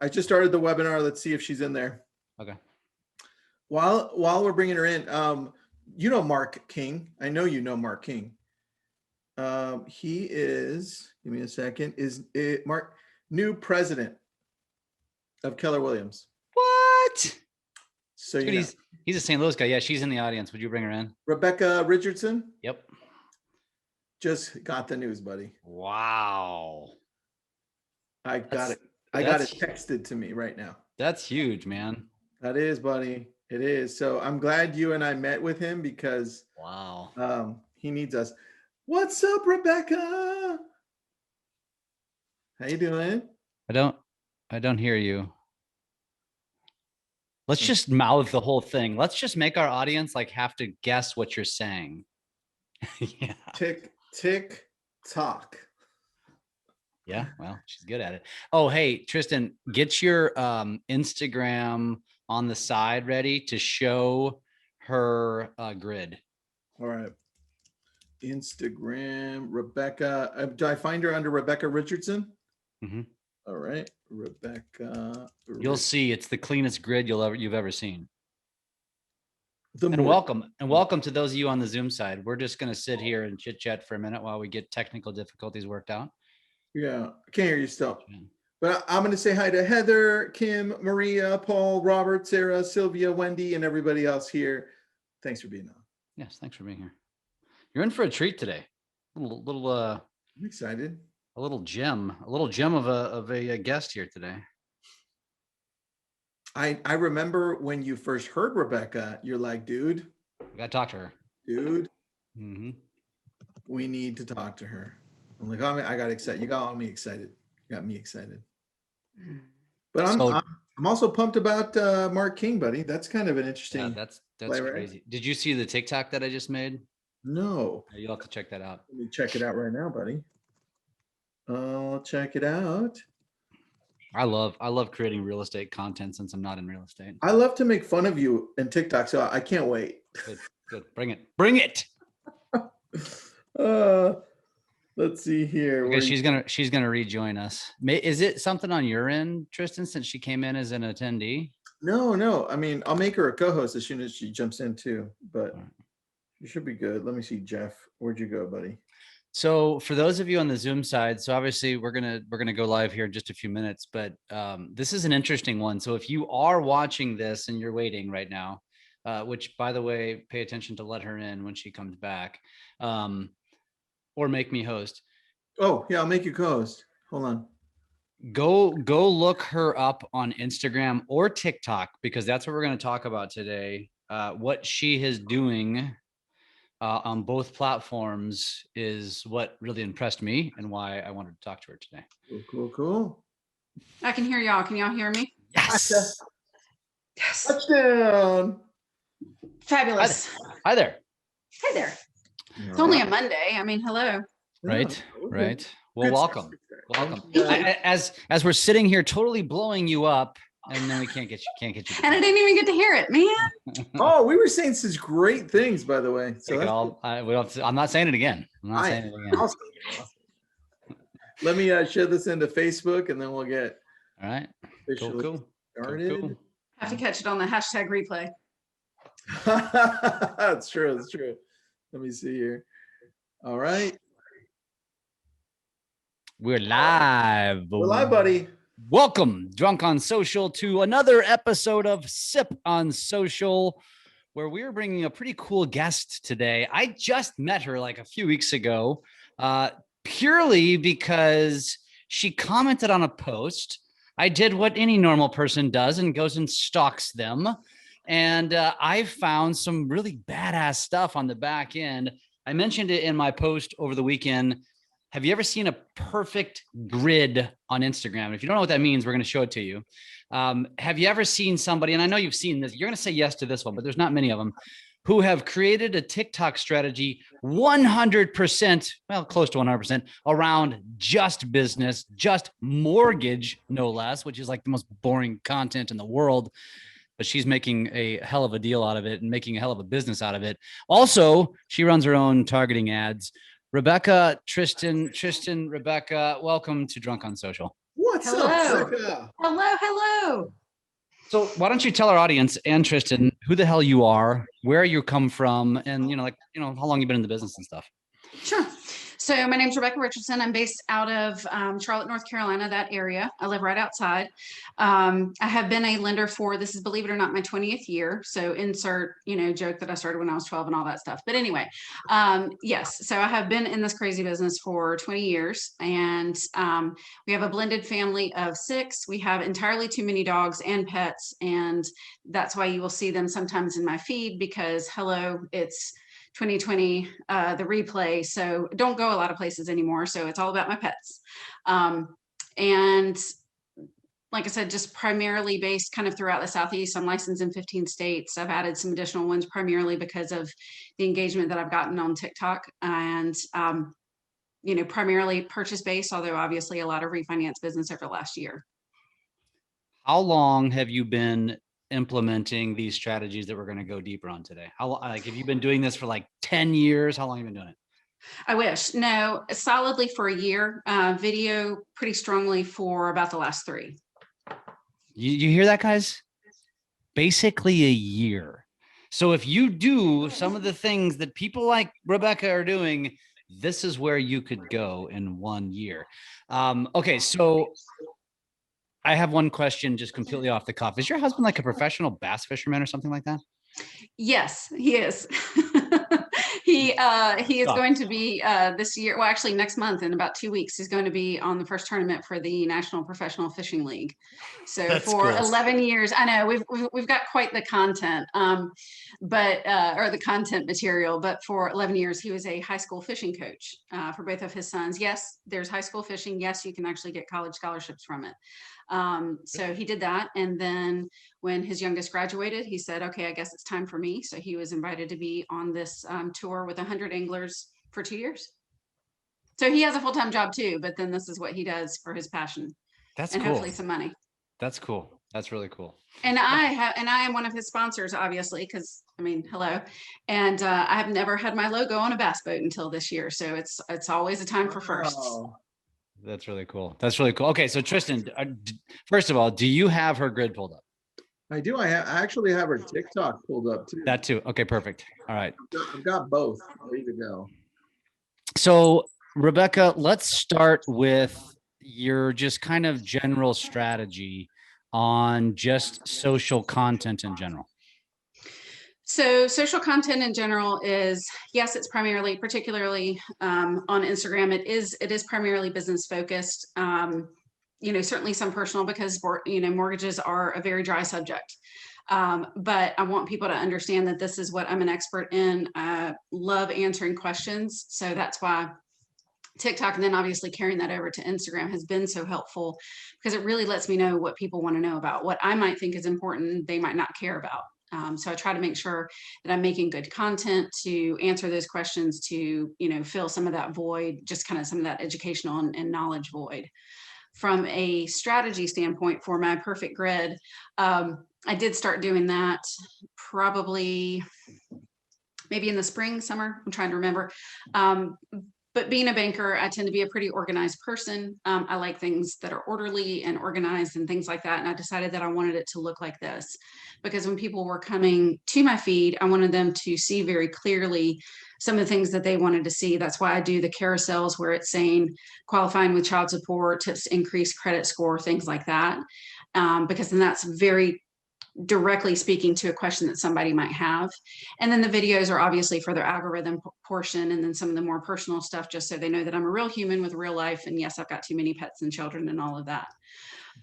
I just started the webinar. Let's see if she's in there. Okay. While we're bringing her in, you know Mark King. I know you know Mark King. He is, give me a second, Mark, new president of Keller Williams. What? So he's a St. Louis guy. Yeah, she's in the audience. Would you bring her in? Rebecca Richardson? Yep. Just got the news, buddy. Wow. I got it texted to me right now. That's huge, man. That is, buddy. It is. So I'm glad you and I met with him because wow. He needs us. What's up, Rebecca? How you doing? I don't hear you. Let's just mouth the whole thing. Let's just make our audience like have to guess what you're saying. Yeah. Tick tock. Yeah, well, she's good at it. Oh, hey, Tristan, get your Instagram on the side ready to show her grid. All right. Instagram, Rebecca. Do I find her under Rebecca Richardson? Mm-hmm. All right, Rebecca. You'll see it's the cleanest grid you've ever seen. Welcome to those of you on the Zoom side. We're just going to sit here and chit chat for a minute while we get technical difficulties worked out. Yeah, I can't hear you still. But I'm going to say hi to Heather, Kim, Maria, Paul, Robert, Sarah, Sylvia, Wendy, and everybody else here. Thanks for being on. Yes, thanks for being here. You're in for a treat today. I'm excited. A little gem of a guest here today. I remember when you first heard Rebecca, you're like, dude, we got to talk to her. Dude, we need to talk to her. I'm like, oh, I got excited. You got me excited. You got me excited. But I'm also pumped about Mark King, buddy. That's kind of an interesting. Yeah, that's crazy. Right? Did you see the TikTok that I just made? No. You'll have to check that out. Let me check it out right now, buddy. Check it out. I love creating real estate content since I'm not in real estate. I love to make fun of you in TikTok, so I can't wait. Good. Bring it. Let's see here. Okay, she's gonna rejoin us. Is it something on your end, Tristan, since she came in as an attendee? No. I mean, I'll make her a co-host as soon as she jumps in too, but you should be good. Let me see, Jeff. Where'd you go, buddy? So for those of you on the Zoom side, so obviously we're gonna go live here in just a few minutes, but this is an interesting one. So if you are watching this and you're waiting right now, which by the way, pay attention to let her in when she comes back, or make me host. Oh yeah, I'll make you co-host. Hold on. Go look her up on Instagram or TikTok, because that's what we're going to talk about today. What she is doing on both platforms is what really impressed me and why I wanted to talk to her today. Cool. I can hear y'all. Can y'all hear me? Yes. Yes. Touchdown. Fabulous. Hi there. Hey there. It's only a Monday. I mean, hello. Right. Well, welcome. As we're sitting here totally blowing you up, and then we can't get you. And I didn't even get to hear it, man. Oh, we were saying such great things, by the way. So I'm not saying it again. Awesome. Let me share this into Facebook, and then we'll get. All right. Cool. Started. Cool. Have to catch it on the hashtag replay. That's true. Let me see here. All right. We're live. We're live, buddy. Welcome, Drunk on Social, to another episode of Sip on Social, where we're bringing a pretty cool guest today. I just met her like a few weeks ago, purely because she commented on a post. I did what any normal person does and goes and stalks them. And I found some really badass stuff on the back end. I mentioned it in my post over the weekend. Have you ever seen a perfect grid on Instagram? If you don't know what that means, we're going to show it to you. Have you ever seen somebody, and I know you've seen this, you're going to say yes to this one, but there's not many of them, who have created a TikTok strategy 100%, well, close to 100%, around just business, just mortgage, no less, which is like the most boring content in the world. But she's making a hell of a deal out of it and making a hell of a business out of it. Also, she runs her own targeting ads. Rebecca, Tristan, Rebecca, welcome to Drunk on Social. What's up, Hello. Rebecca? Hello. So why don't you tell our audience and Tristan who the hell you are, where you come from, and how long you've been in the business and stuff. Sure. So my name's Rebecca Richardson. I'm based out of Charlotte, North Carolina, that area. I live right outside. I have been a lender for, this is, believe it or not, my 20th year. So insert, joke that I started when I was 12 and all that stuff. But anyway, yes. So I have been in this crazy business for 20 years, and we have a blended family of 6. We have entirely too many dogs and pets, and that's why you will see them sometimes in my feed, because hello, it's 2020, the replay. So don't go a lot of places anymore. So it's all about my pets. And like I said, just primarily based kind of throughout the Southeast. I'm licensed in 15 states. I've added some additional ones primarily because of the engagement that I've gotten on TikTok, and, primarily purchase based, although obviously a lot of refinance business over the last year. How long have you been implementing these strategies that we're going to go deeper on today? Have you been doing this for like 10 years? How long have you been doing it? I wish. No, solidly for a year. Video pretty strongly for about the last 3. You hear that, guys? Basically a year. So if you do some of the things that people like Rebecca are doing, this is where you could go in 1 year. Okay, so I have one question just completely off the cuff. Is your husband like a professional bass fisherman or something like that? Yes, he is. He is going to be this year. Well, actually, next month in about 2 weeks, he's going to be on the first tournament for the National Professional Fishing League. So That's for cool. 11 years, I know we've got quite the content, but or the content material. But for 11 years, he was a high school fishing coach for both of his sons. Yes, there's high school fishing. Yes, you can actually get college scholarships from it. So he did that, and then when his youngest graduated, he said, okay, I guess it's time for me. So he was invited to be on this tour with 100 anglers for 2 years. So he has a full-time job too, but then this is what he does for his passion. That's and cool. Hopefully some money. That's cool. That's really cool. And I am one of his sponsors, obviously, because hello. And I have never had my logo on a bass boat until this year. So it's always a time for firsts. Wow. That's really cool. That's really cool. Okay, so Tristan, first of all, do you have her grid pulled up? I do. I actually have her TikTok pulled up too. That too. Okay, perfect. All right. I've got both ready to go. So Rebecca, let's start with your just kind of general strategy on just social content in general. So social content in general is, yes, it's primarily, particularly on Instagram, it is primarily business focused. Certainly some personal, because mortgages are a very dry subject. But I want people to understand that this is what I'm an expert in. I love answering questions. So that's why TikTok, and then obviously carrying that over to Instagram, has been so helpful, because it really lets me know what people want to know about. What I might think is important, they might not care about. So I try to make sure that I'm making good content to answer those questions, to fill some of that void, just kind of some of that educational and knowledge void. From a strategy standpoint for my perfect grid, I did start doing that probably maybe in the spring, summer. I'm trying to remember. But being a banker, I tend to be a pretty organized person. I like things that are orderly and organized and things like that. And I decided that I wanted it to look like this, because when people were coming to my feed, I wanted them to see very clearly some of the things that they wanted to see. That's why I do the carousels where it's saying qualifying with child support, tips to increase credit score, things like that. Because then that's very directly speaking to a question that somebody might have. And then the videos are obviously for their algorithm portion, and then some of the more personal stuff, just so they know that I'm a real human with real life. And yes, I've got too many pets and children and all of that.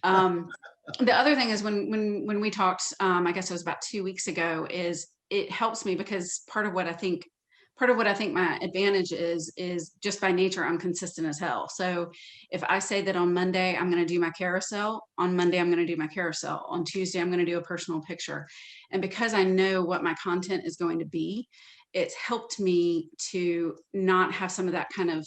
The other thing is when we talked, I guess it was about 2 weeks ago, is it helps me because part of what I think my advantage is just by nature, I'm consistent as hell. So if I say that on Monday, I'm going to do my carousel, on Monday, I'm going to do my carousel, on Tuesday, I'm going to do a personal picture. And because I know what my content is going to be, it's helped me to not have some of that kind of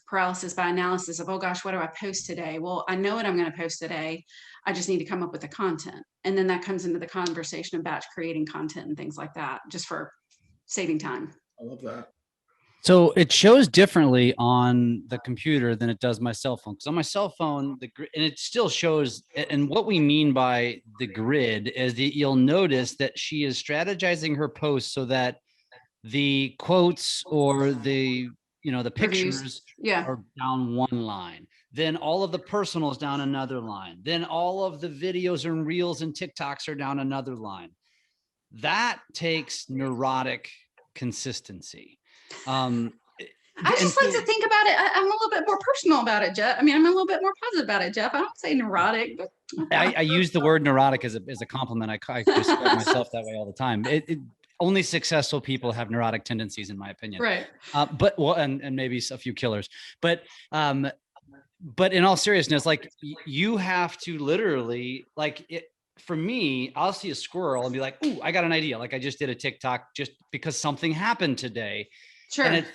paralysis by analysis of, oh gosh, what do I post today? Well, I know what I'm going to post today. I just need to come up with the content. And then that comes into the conversation of batch creating content and things like that, just for saving time. I love that. So it shows differently on the computer than it does my cell phone. Because on my cell phone, and it still shows. And what we mean by the grid is that you'll notice that she is strategizing her posts so that the quotes or the the Reviews. pictures Yeah. are down one line. Then all of the personals down another line. Then all of the videos and reels and TikToks are down another line. That takes neurotic consistency. I And just like to think about it. I'm a little bit more personal about it, Jeff. I mean, I'm a little bit more positive about it, Jeff. I don't say neurotic, but I use the word neurotic as a compliment. I describe myself that way all the time. Only successful people have neurotic tendencies, in my opinion. right. But well, and maybe a few killers. But in all seriousness, like you have to literally like it. For me, I'll see a squirrel and be like, "Ooh, I got an idea!" Like I just did a TikTok just because something happened today, Sure. and it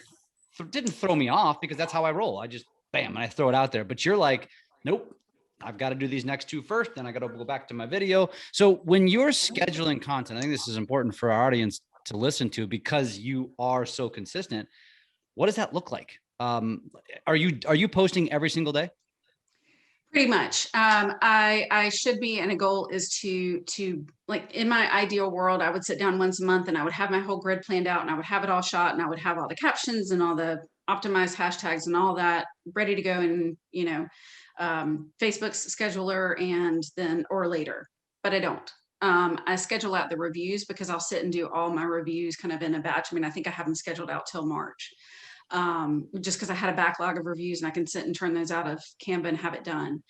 didn't throw me off because that's how I roll. I just bam and I throw it out there. But you're like, nope. I've got to do these next two first, then I got to go back to my video. So when you're scheduling content, I think this is important for our audience to listen to because you are so consistent. What does that look like? Are you posting every single day? Pretty much. I should be, and a goal is to like in my ideal world, I would sit down once a month and I would have my whole grid planned out and I would have it all shot and I would have all the captions and all the optimized hashtags and all that ready to go in, Facebook's scheduler and then or later, but I don't. I schedule out the reviews because I'll sit and do all my reviews kind of in a batch. I mean, I think I have them scheduled out till March. Just because I had a backlog of reviews and I can sit and turn those out of Canva and have it done.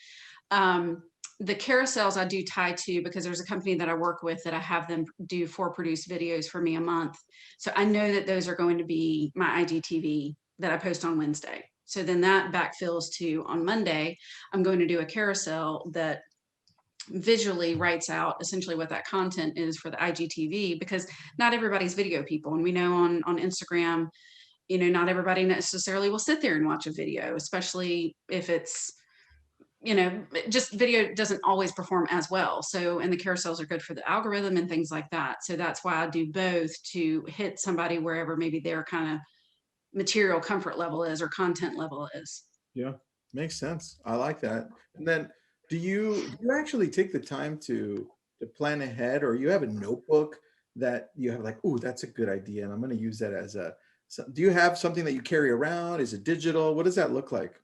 The carousels I do tie to because there's a company that I work with that I have them do 4 produced videos for me a month. So I know that those are going to be my IGTV that I post on Wednesday. So then that backfills to on Monday, I'm going to do a carousel that visually writes out essentially what that content is for the IGTV because not everybody's video people. And we know on Instagram, not everybody necessarily will sit there and watch a video, especially if it's, just video doesn't always perform as well. So, and the carousels are good for the algorithm and things like that. So that's why I do both to hit somebody wherever maybe their kind of material comfort level is or content level is. Yeah, makes sense. I like that. And then do you actually take the time to plan ahead, or you have a notebook that you have like, oh, that's a good idea and I'm going to use that as do you have something that you carry around? Is it digital? What does that look like?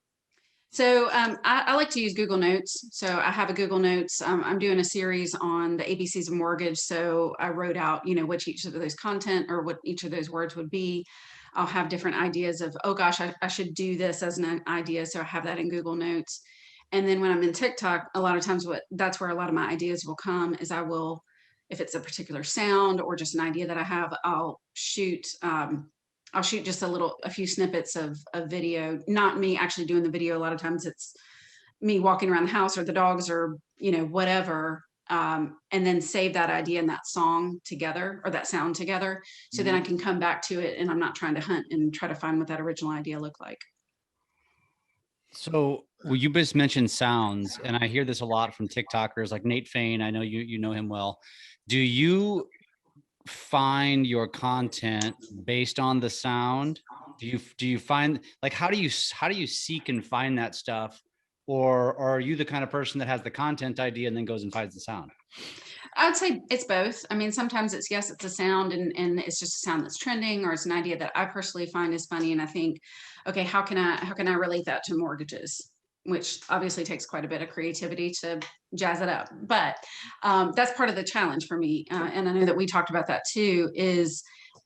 So I like to use Google Notes. So I have a Google Notes. I'm doing a series on the ABCs of mortgage. So I wrote out, which each of those content or what each of those words would be. I'll have different ideas of, oh gosh, I should do this as an idea. So I have that in Google Notes. And then when I'm in TikTok, a lot of times that's where a lot of my ideas will come is if it's a particular sound or just an idea that I have, I'll shoot just a few snippets of video, not me actually doing the video. A lot of times it's me walking around the house or the dogs or, whatever. And then save that idea and that song together or that sound together. So then I can come back to it and I'm not trying to hunt and try to find what that original idea looked like. So you just mentioned sounds, and I hear this a lot from TikTokers like Nate Fain. I know you know him well. Do you find your content based on the sound? Do you find like how do you seek and find that stuff, or are you the kind of person that has the content idea and then goes and finds the sound? I'd say it's both. I mean, sometimes it's a sound and it's just a sound that's trending, or it's an idea that I personally find is funny, and I think, okay, how can I relate that to mortgages? Which obviously takes quite a bit of creativity to jazz it up. But that's part of the challenge for me. And I know that we talked about that too,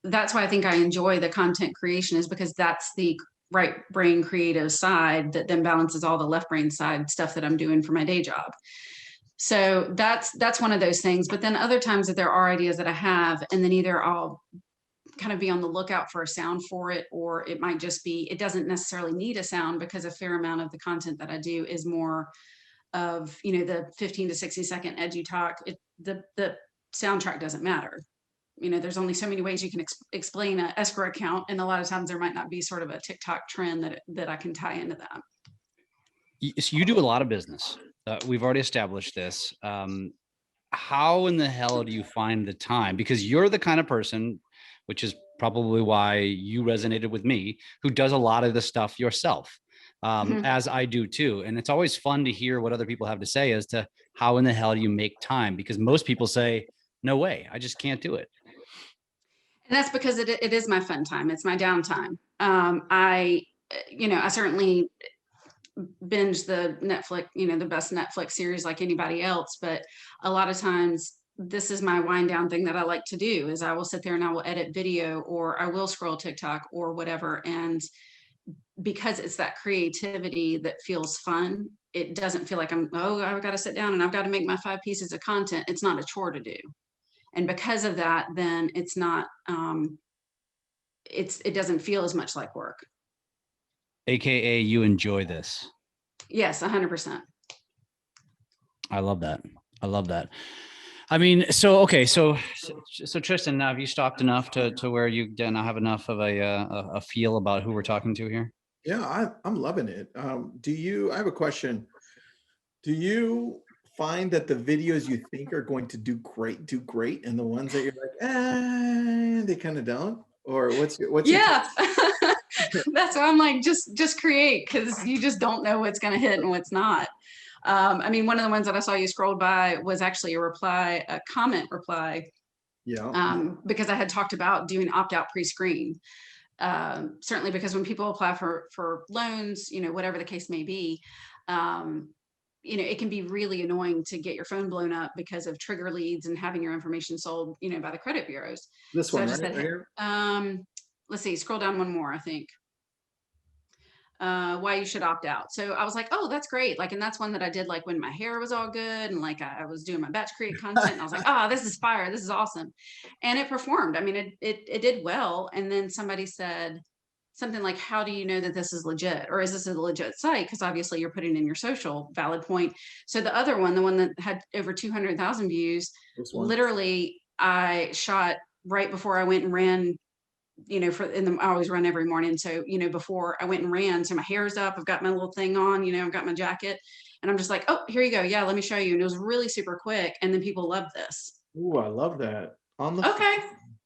that's why I think I enjoy the content creation is because that's the right brain creative side that then balances all the left brain side stuff that I'm doing for my day job. So that's one of those things. But then other times that there are ideas that I have, and then either I'll kind of be on the lookout for a sound for it, or it might just be, it doesn't necessarily need a sound because a fair amount of the content that I do is more of, the 15 to 60 second edgy talk. The soundtrack doesn't matter. There's only so many ways you can explain an escrow account. And a lot of times there might not be sort of a TikTok trend that I can tie into that. So you do a lot of business. We've already established this. How in the hell do you find the time? Because you're the kind of person, which is probably why you resonated with me, who does a lot of the stuff yourself, as I do too. And it's always fun to hear what other people have to say as to how in the hell do you make time? Because most people say, no way, I just can't do it. And that's because it is my fun time. It's my downtime. I certainly binge the Netflix, the best Netflix series like anybody else, but a lot of times this is my wind down thing that I like to do is I will sit there and I will edit video, or I will scroll TikTok or whatever. And because it's that creativity that feels fun, it doesn't feel like I've got to sit down and I've got to make my 5 pieces of content. It's not a chore to do. And because of that, then it's not, it doesn't feel as much like work. AKA you enjoy this. Yes, 100%. I love that. I love that. I mean, so, okay. So Tristan, now have you stalked enough to where you now have enough of a feel about who we're talking to here? Yeah, I'm loving it. I have a question. Do you find that the videos you think are going to do great, and the ones that you're like, they kind of don't? Or what's your That's why I'm like, just create, because you just don't know what's going to hit and what's not. I mean, one of the ones that I saw you scrolled by was actually a comment reply. Yeah. Because I had talked about doing opt-out pre-screen. Certainly because when people apply for loans, whatever the case may be, it can be really annoying to get your phone blown up because of trigger leads and having your information sold, by the credit bureaus. This one, right here? Let's see, scroll down one more, I think. Why you should opt out. So I was like, oh, that's great. Like, and that's one that I did like when my hair was all good and like I was doing my batch create content. And I was like, this is fire. This is awesome. And it performed. I mean, it did well. And then somebody said something like, how do you know that this is legit? Or is this a legit site? Because obviously you're putting in your social. Valid point. So the other one, the one that had over 200,000 views, literally I shot right before I went and ran, I always run every morning. So, before I went and ran, so my hair's up, I've got my little thing on, I've got my jacket, and I'm just like, oh, here you go. Yeah, let me show you. And it was really super quick. And then people love this. Ooh, I love that. Okay.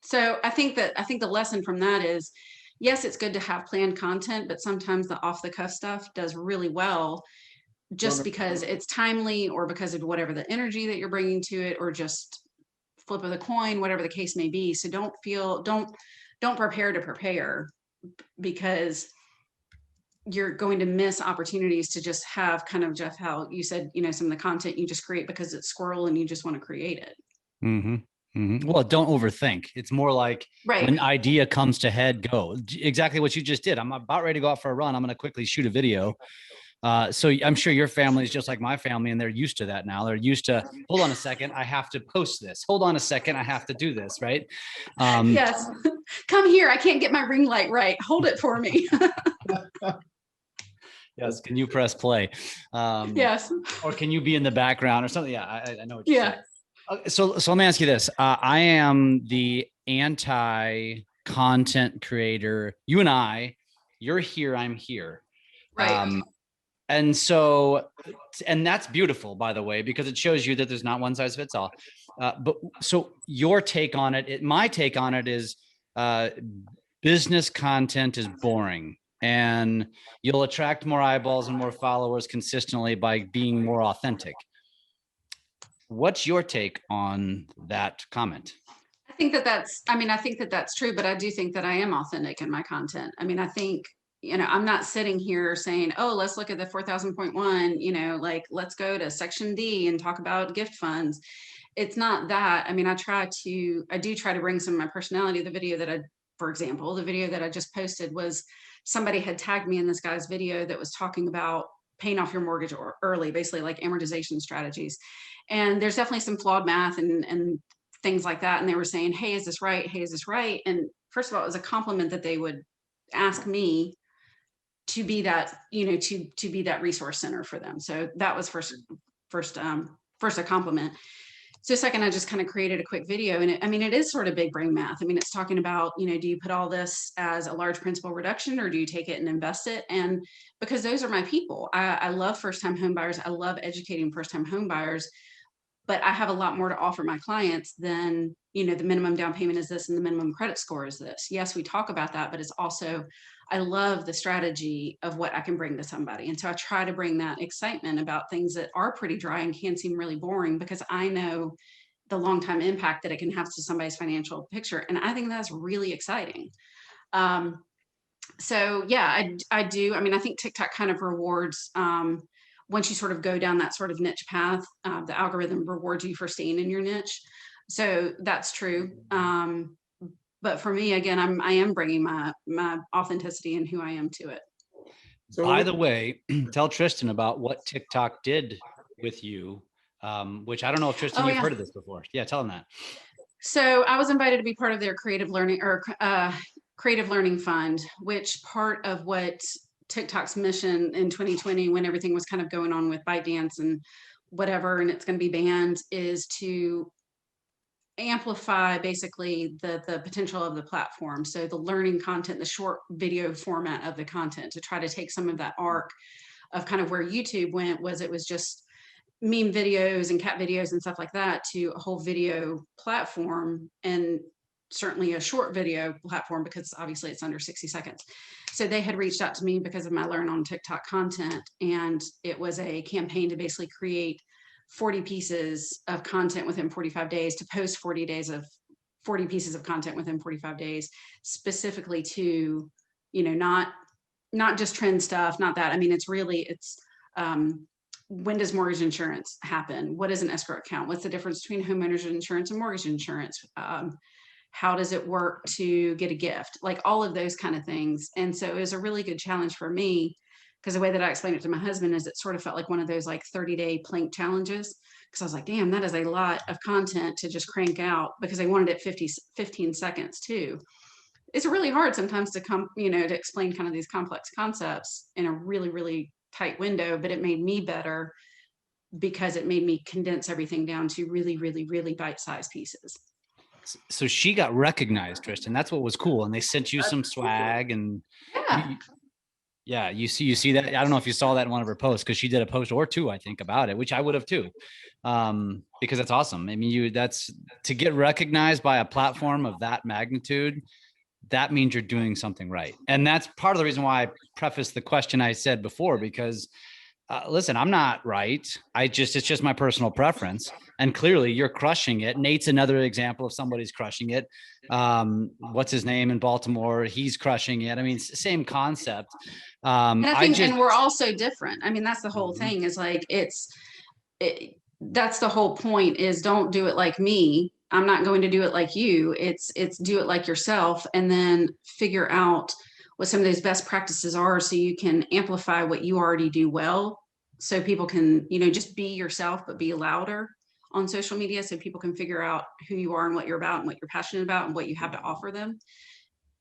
So I think the lesson from that is, yes, it's good to have planned content, but sometimes the off the cuff stuff does really well just because it's timely, or because of whatever the energy that you're bringing to it, or just flip of the coin, whatever the case may be. So don't prepare to prepare, because you're going to miss opportunities to just have kind of, Jeff, how you said, some of the content you just create because it's squirrel and you just want to create it. Mm-hmm. Mm-hmm. Well, don't overthink. It's more like when an idea comes to head, go. Exactly what you just did. I'm about ready to go out for a run. I'm going to quickly shoot a video. So I'm sure your family is just like my family, and they're used to that now. They're used to, hold on a second, I have to post this. Hold on a second, I have to do this, right? Yes. Come here. I can't get my ring light right. Hold it for me. Yes. Can you press play? Yes. Or can you be in the background or something? Yeah, I know what you're saying. So let me ask you this. I am the anti-content creator. You and you're here, I'm here. Right. And that's beautiful, by the way, because it shows you that there's not one size fits all. But so your take on it, my take on it is business content is boring, and you'll attract more eyeballs and more followers consistently by being more authentic. What's your take on that comment? I think that's true, but I do think that I am authentic in my content. I mean, I think, I'm not sitting here saying, oh, let's look at the 4,000.1, like, let's go to section D and talk about gift funds. It's not that. I mean, I do try to bring some of my personality. For example, the video that I just posted was, somebody had tagged me in this guy's video that was talking about paying off your mortgage early, basically like amortization strategies. And there's definitely some flawed math and things like that. And they were saying, hey, is this right? Hey, is this right? And first of all, it was a compliment that they would ask me to be that, to be that resource center for them. So that was first a compliment. So second, I just kind of created a quick video, and it is sort of big brain math. I mean, it's talking about, do you put all this as a large principal reduction, or do you take it and invest it? And because those are my people, I love first-time home buyers. I love educating first-time home buyers, but I have a lot more to offer my clients than the minimum down payment is this and the minimum credit score is this. Yes, we talk about that, but it's also, I love the strategy of what I can bring to somebody. And so I try to bring that excitement about things that are pretty dry and can seem really boring, because I know the long-time impact that it can have to somebody's financial picture. And I think that's really exciting. So yeah, I do. I mean, I think TikTok kind of rewards, once you sort of go down that sort of niche path, the algorithm rewards you for staying in your niche. So that's true. But for me, again, I am bringing my authenticity and who I am to it. So By the way, tell Tristan about what TikTok did with you, which I don't know if Tristan, you've heard of this before. Yeah, tell him that. So I was invited to be part of their creative learning fund, which part of what TikTok's mission in 2020, when everything was kind of going on with ByteDance and whatever, and it's going to be banned, is to amplify basically the potential of the platform. So the learning content, the short video format of the content, to try to take some of that arc of kind of where YouTube went, was it was just meme videos and cat videos and stuff like that, to a whole video platform, and certainly a short video platform, because obviously it's under 60 seconds. So they had reached out to me because of my Learn on TikTok content, and it was a campaign to basically create 40 pieces of content within 45 days, to post 40 pieces of content within 45 days, specifically to, not just trend stuff, not that. I mean, it's when does mortgage insurance happen? What is an escrow account? What's the difference between homeowners insurance and mortgage insurance? How does it work to get a gift? Like all of those kind of things. And so it was a really good challenge for me, because the way that I explained it to my husband is it sort of felt like one of those like 30-day plank challenges. Because I was like, damn, that is a lot of content to just crank out, because they wanted it 15 seconds too. It's really hard sometimes to to explain kind of these complex concepts in a really, really tight window, but it made me better because it made me condense everything down to really, really, really bite-sized pieces. So she got recognized, Tristan. That's what was cool. And they sent you some swag, and yeah. you see that. I don't know if you saw that in one of her posts, because she did a post or two, I think, about it, which I would have too. Because that's awesome. I mean, that's to get recognized by a platform of that magnitude. That means you're doing something right. And that's part of the reason why I prefaced the question I said before, because listen, I'm not right. It's just my personal preference. And clearly you're crushing it. Nate's another example of somebody's crushing it. What's his name in Baltimore? He's crushing it. I mean, same concept. And I think, and we're all so different. I mean, that's the whole thing, is like, that's the whole point, is don't do it like me. I'm not going to do it like you. It's do it like yourself, and then figure out what some of those best practices are, so you can amplify what you already do well, so people can, just be yourself, but be louder on social media, so people can figure out who you are and what you're about and what you're passionate about and what you have to offer them.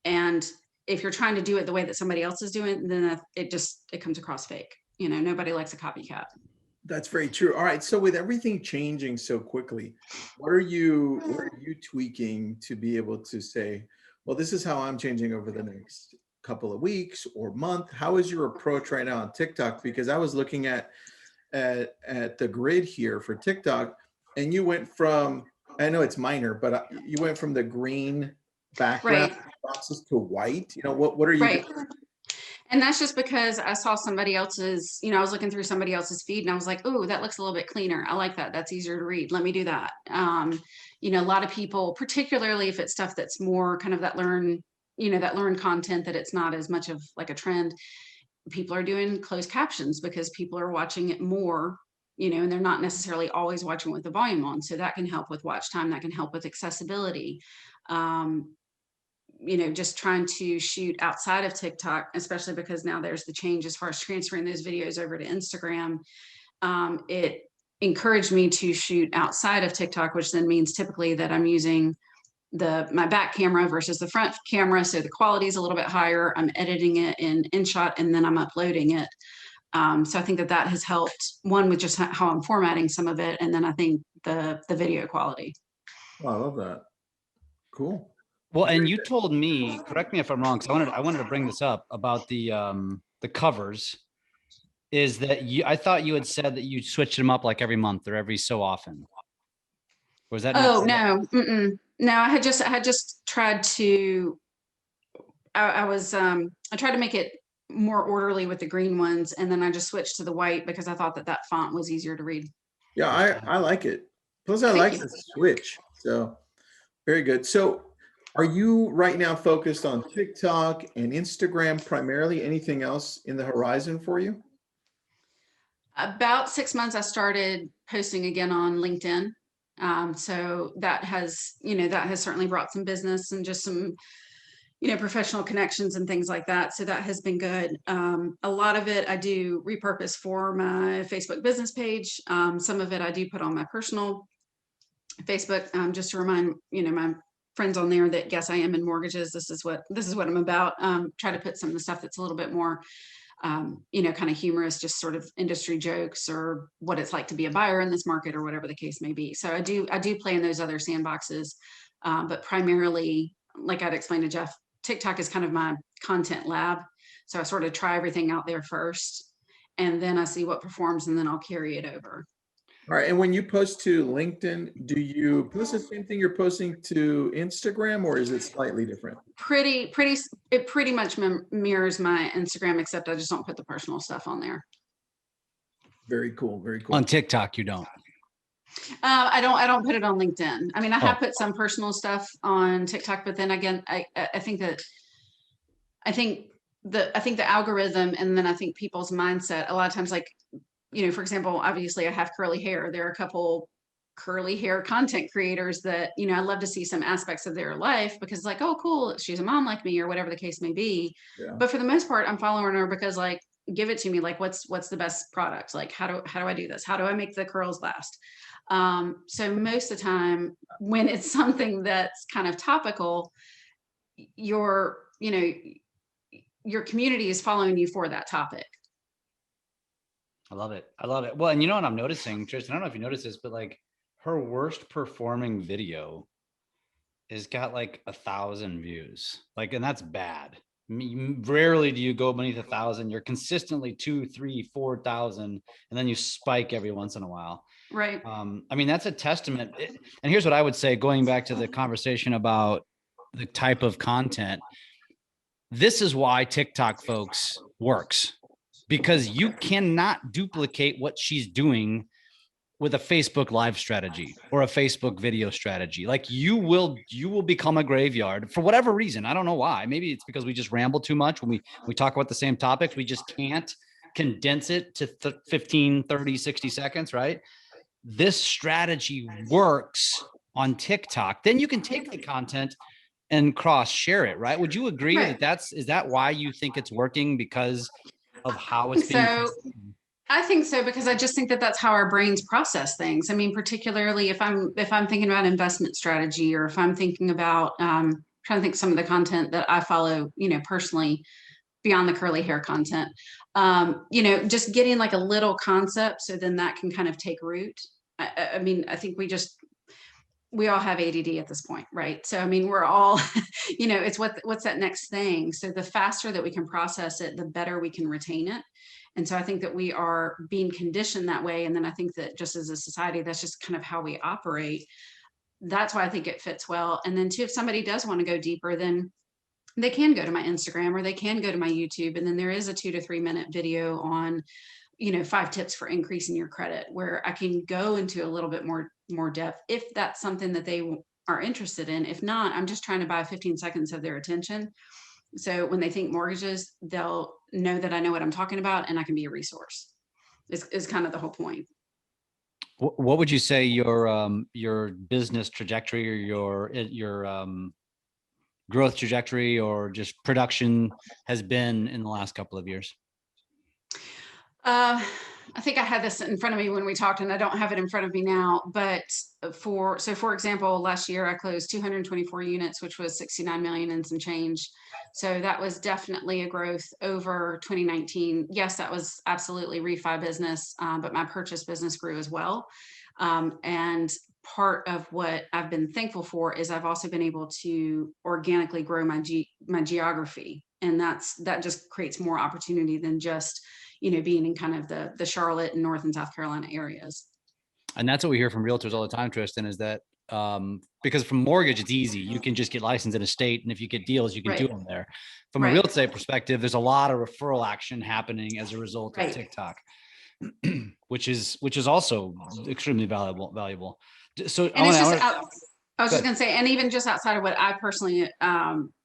And if you're trying to do it the way that somebody else is doing, then it comes across fake. Nobody likes a copycat. That's very true. All right. So with everything changing so quickly, what are you tweaking to be able to say, well, this is how I'm changing over the next couple of weeks or month? How is your approach right now on TikTok? Because I was looking at the grid here for TikTok, and you went from, I know it's minor, but you went from the green background boxes to white. What are you doing? And that's just because I saw somebody else's, I was looking through somebody else's feed, and I was like, oh, that looks a little bit cleaner. I like that. That's easier to read. Let me do that. A lot of people, particularly if it's stuff that's more kind of that learn content, that it's not as much of like a trend, people are doing closed captions because people are watching it more, and they're not necessarily always watching with the volume on. So that can help with watch time. That can help with accessibility. Just trying to shoot outside of TikTok, especially because now there's the change as far as transferring those videos over to Instagram. It encouraged me to shoot outside of TikTok, which then means typically that I'm using my back camera versus the front camera. So the quality is a little bit higher. I'm editing it in InShot, and then I'm uploading it. So I think that has helped, one, with just how I'm formatting some of it. And then I think the video quality. Oh, I love that. Cool. Well, and you told me, correct me if I'm wrong, because I wanted to bring this up about the covers, is that I thought you had said that you switched them up like every month or every so often. Was that? Oh, no. No, I had just tried to, I tried to make it more orderly with the green ones, and then I just switched to the white because I thought that that font was easier to read. Yeah, I like it. Plus, I Thank like you. the switch. So very good. So are you right now focused on TikTok and Instagram primarily? Anything else in the horizon for you? About 6 months, I started posting again on LinkedIn. So that has, that has certainly brought some business and just some, professional connections and things like that. So that has been good. A lot of it I do repurpose for my Facebook business page. Some of it I do put on my personal Facebook, just to remind, my friends on there that yes, I am in mortgages. This is what I'm about. Try to put some of the stuff that's a little bit more kind of humorous, just sort of industry jokes or what it's like to be a buyer in this market or whatever the case may be. So I do play in those other sandboxes, but primarily, like I'd explained to Jeff, TikTok is kind of my content lab. So I sort of try everything out there first, and then I see what performs, and then I'll carry it over. All right. And when you post to LinkedIn, do you post the same thing you're posting to Instagram, or is it slightly different? It pretty much mirrors my Instagram, except I just don't put the personal stuff on there. Very cool. Very cool. On TikTok, you don't. I don't put it on LinkedIn. I mean, I have put some personal stuff on TikTok, but then again, I think the algorithm, and then I think people's mindset a lot of times, like, for example, obviously I have curly hair. There are a couple curly hair content creators that, I love to see some aspects of their life because it's like, oh, cool, she's a mom like me, or whatever the case may be. Yeah. But for the most part, I'm following her because, like, give it to me. Like, what's the best product? Like, how do I do this? How do I make the curls last? So most of the time when it's something that's kind of topical, your community is following you for that topic. I love it. I love it. Well, and you know what I'm noticing, Tristan, I don't know if you noticed this, but like her worst performing video has got like 1,000 views. Like, and that's bad. I mean, rarely do you go beneath 1,000. You're consistently 2, 3, 4,000, and then you spike every once in a while. Right. I mean, that's a testament. And here's what I would say, going back to the conversation about the type of content. This is why TikTok, folks, works, because you cannot duplicate what she's doing with a Facebook live strategy or a Facebook video strategy. Like you will become a graveyard for whatever reason. I don't know why. Maybe it's because we just ramble too much when we talk about the same topics. We just can't condense it to 15, 30, 60 seconds, right? This strategy works on TikTok. Then you can take the content and cross share it, right? Would you agree that is that why you think it's working, because of how it's being? So I think so, because I just think that that's how our brains process things. I mean, particularly if I'm thinking about investment strategy, or if I'm thinking about trying to think some of the content that I follow, personally, beyond the curly hair content, just getting like a little concept, so then that can kind of take root. I mean, I think we all have ADD at this point, right? So, I mean, we're all, it's what's that next thing. So the faster that we can process it, the better we can retain it. And so I think that we are being conditioned that way. And then I think that just as a society, that's just kind of how we operate. That's why I think it fits well. And then too, if somebody does want to go deeper, then they can go to my Instagram or they can go to my YouTube. And then there is a 2 to 3 minute video on, 5 tips for increasing your credit, where I can go into a little bit more depth if that's something that they are interested in. If not, I'm just trying to buy 15 seconds of their attention. So when they think mortgages, they'll know that I know what I'm talking about and I can be a resource. Is kind of the whole point. What would you say your business trajectory, or your growth trajectory, or just production has been in the last couple of years? I think I had this in front of me when we talked, and I don't have it in front of me now, but for example, last year I closed 224 units, which was 69 million and some change. So that was definitely a growth over 2019. Yes, that was absolutely refi business, but my purchase business grew as well. And part of what I've been thankful for is I've also been able to organically grow my geography. And that just creates more opportunity than just, being in kind of the Charlotte and North and South Carolina areas. And that's what we hear from realtors all the time, Tristan, is that because from mortgage, it's easy. You can just get licensed in a state. And if you get deals, you can do Right. them there. From a Right. real estate perspective, there's a lot of referral action happening as a result of Right. TikTok, which is also extremely valuable. So And it's just, I was Go just ahead. going to say, and even just outside of what I personally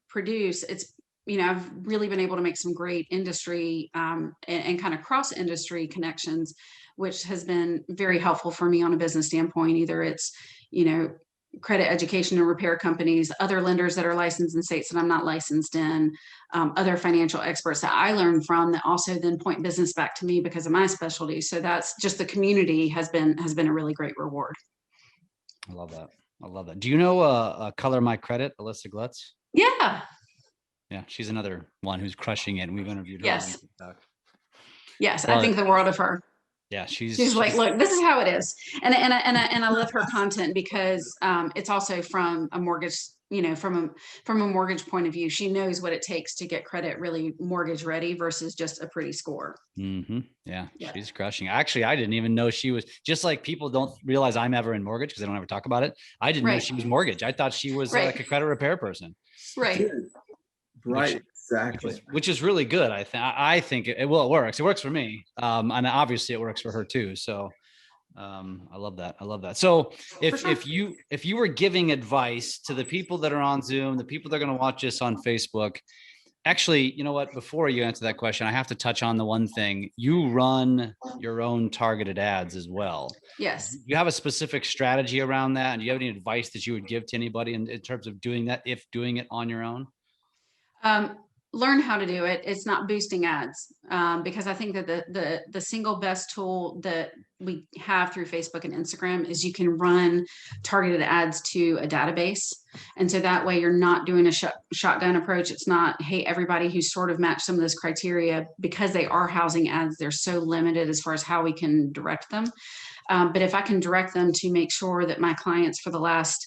produce, it's, you know, I've really been able to make some great industry and kind of cross industry connections, which has been very helpful for me on a business standpoint. Either it's, you know, credit education and repair companies, other lenders that are licensed in states that I'm not licensed in, other financial experts that I learn from that also then point business back to me because of my specialty. So that's just, the community has been a really great reward. I love that. I love that. Do you know Color My Credit, Alyssa Glutz? Yeah. Yeah, she's another one who's crushing it. And we've interviewed her. Yes. On TikTok. Yes, Well, I think the world of her. Yeah, She's like, look, this is how it is, and I love her content because it's also from a mortgage, you know, from a mortgage point of view. She knows what it takes to get credit really mortgage ready versus just a pretty score. Mm-hmm. Yeah, she's crushing. Actually, I didn't even know she was, just like people don't realize I'm ever in mortgage because I don't ever talk about it. I didn't know she was mortgage. I thought she was like a credit repair person. Right. Right. Exactly. Which is really good. I think it works. It works for me. And obviously it works for her too. So I love that. I love that. So if you were giving advice to the people that are on Zoom, the people that are going to watch this on Facebook, actually, you know what, before you answer that question, I have to touch on the one thing. You run your own targeted ads as well. Yes. Do you have a specific strategy around that? And do you have any advice that you would give to anybody in terms of doing that, if doing it on your own? Learn how to do it. It's not boosting ads, because I think that the single best tool that we have through Facebook and Instagram is you can run targeted ads to a database. And so that way you're not doing a shotgun approach. It's not, hey, everybody who's sort of matched some of those criteria, because they are housing ads, they're so limited as far as how we can direct them. But if I can direct them to make sure that my clients for the last,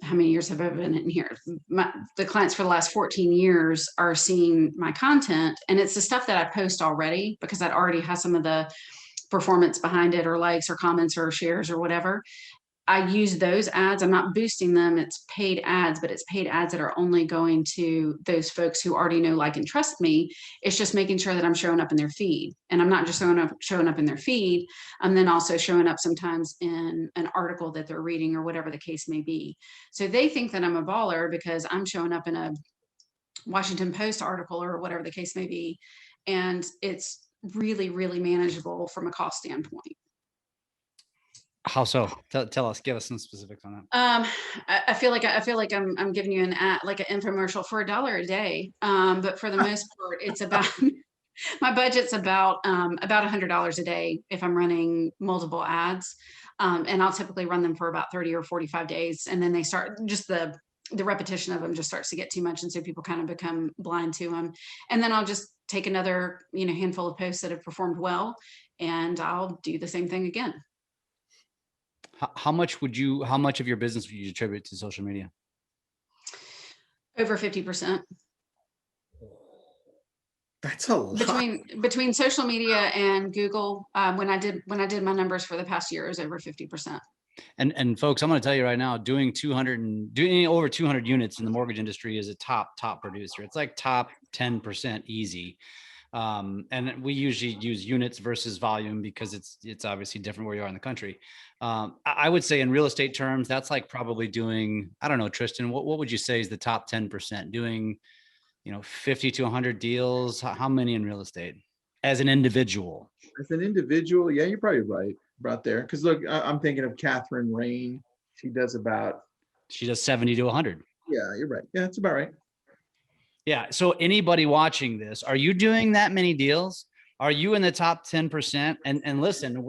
how many years have I been in here? The clients for the last 14 years are seeing my content, and it's the stuff that I post already because that already has some of the performance behind it, or likes or comments or shares or whatever. I use those ads. I'm not boosting them. It's paid ads, but it's paid ads that are only going to those folks who already know, like, and trust me. It's just making sure that I'm showing up in their feed, and I'm not just showing up in their feed. I'm then also showing up sometimes in an article that they're reading or whatever the case may be. So they think that I'm a baller because I'm showing up in a Washington Post article or whatever the case may be. And it's really, really manageable from a cost standpoint. How so? Tell us, give us some specifics on that. I feel like I'm giving you an ad, like an infomercial for $1 a day. But for the most part, it's about, my budget's about $100 a day if I'm running multiple ads. And I'll typically run them for about 30 or 45 days. And then they start, just the repetition of them just starts to get too much. And so people kind of become blind to them. And then I'll just take another, handful of posts that have performed well, and I'll do the same thing again. How much of your business would you attribute to social media? Over 50%. That's a lot. Between social media and Google, when I did my numbers for the past year, it was over 50%. And folks, I'm going to tell you right now, doing over 200 units in the mortgage industry is a top producer. It's like top 10% easy. And we usually use units versus volume because it's obviously different where you are in the country. I would say in real estate terms, that's like probably doing, I don't know, Tristan, what would you say is the top 10% doing, 50 to 100 deals? How many in real estate as an individual? As an individual, yeah, you're probably right about there. Because look, I'm thinking of Catherine Rain. She does 70 to 100. Yeah, you're right. Yeah, that's about right. Yeah. So anybody watching this, are you doing that many deals? Are you in the top 10%? And listen,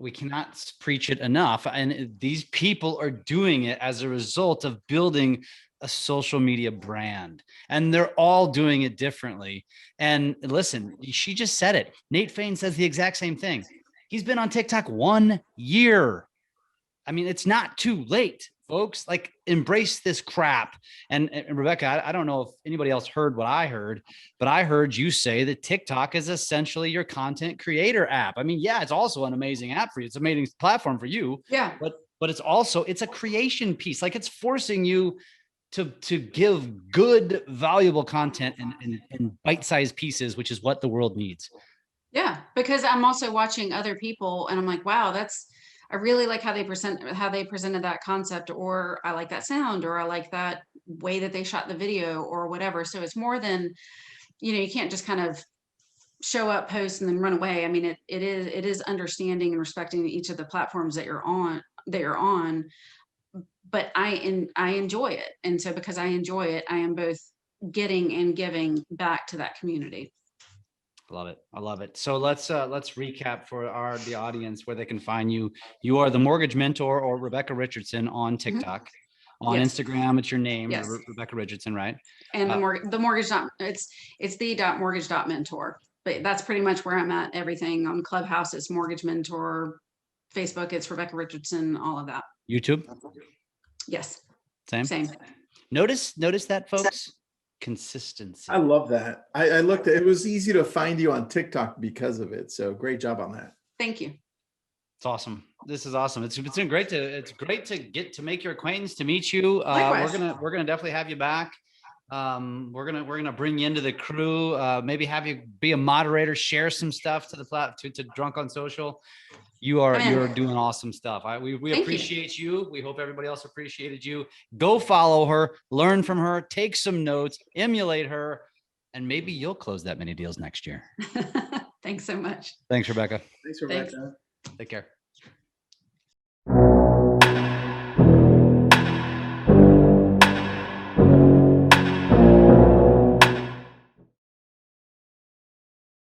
we cannot preach it enough. And these people are doing it as a result of building a social media brand, and they're all doing it differently. And listen, she just said it. Nate Fain says the exact same thing. He's been on TikTok 1 year. I mean, it's not too late, folks. Like, embrace this crap. And Rebecca, I don't know if anybody else heard what I heard, but I heard you say that TikTok is essentially your content creator app. I mean, yeah, it's also an amazing app for you. It's an amazing platform for you. Yeah. But but it's a creation piece. Like it's forcing you to give good, valuable content in bite-sized pieces, which is what the world needs. Yeah, because I'm also watching other people and I'm like, wow, I really like how they presented that concept, or I like that sound, or I like that way that they shot the video or whatever. So it's more than, you can't just kind of show up, post, and then run away. I mean, it is understanding and respecting each of the platforms that you're on, but I enjoy it. And so because I enjoy it, I am both getting and giving back to that community. I love it. I love it. So let's recap for the audience where they can find you. You are the Mortgage Mentor, or Rebecca Richardson, on TikTok. On Yes. Instagram, it's your name, Yes. Rebecca Richardson, right? And the mortgage it's the mortgage mentor, but that's pretty much where I'm at. Everything on Clubhouse, it's Mortgage Mentor. Facebook, it's Rebecca Richardson, all of that. YouTube? Yes. Same. Notice that, folks. Consistency. I love that. I looked at it. Was easy to find you on TikTok because of it. So great job on that. Thank you. It's awesome. This is awesome. It's been great to get to make your acquaintance, to meet you. Likewise. We're gonna definitely have you back. We're gonna bring you into the crew. Maybe have you be a moderator, share some stuff to the to Drunk on Social. You're doing awesome stuff. We appreciate you. We hope everybody else appreciated you. Go follow her, learn from her, take some notes, emulate her, and maybe you'll close that many deals next year. Thanks so much. Thanks, Rebecca. Thanks, Rebecca. Take care.